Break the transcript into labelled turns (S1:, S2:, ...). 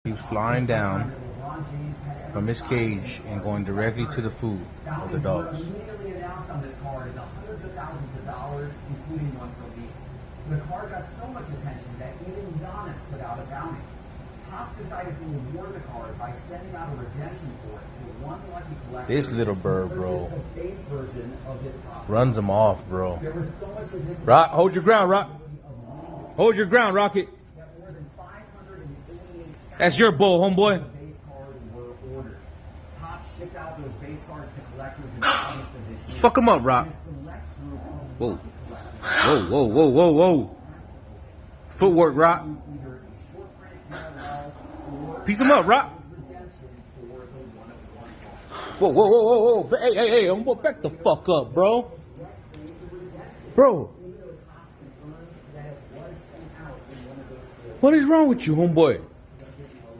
S1: He's flying down from his cage and going directly to the food of the dogs.
S2: Immediately announced on this card in the hundreds of thousands of dollars, including one for a week. The card got so much attention that even Giannis put out a bounty. Topps decided to reward the card by sending out a redemption for it to one lucky collector.
S1: This little bird, bro,
S2: The base version of this Topps
S1: runs him off, bro.
S2: There was so much resistance.
S1: Rock, hold your ground, Rock. Hold your ground, Rocket.
S2: That more than 588,000
S1: That's your bull, homeboy.
S2: base cards were ordered. Topps shipped out those base cards to collectors in August of this year.
S1: Fuck him up, Rock.
S2: And a select group of
S1: Whoa.
S2: lucky collectors
S1: Whoa, whoa, whoa, whoa, whoa. Footwork, Rock.
S2: either a short print parallel or
S1: Piece him up, Rock.
S2: redemption for the one-of-one card.
S1: Whoa, whoa, whoa, whoa, whoa. Hey, hey, hey, homeboy, back the fuck up, bro. Bro,
S2: Even though Topps confirms that it was sent out in one of those sealed
S1: what is wrong with you, homeboy?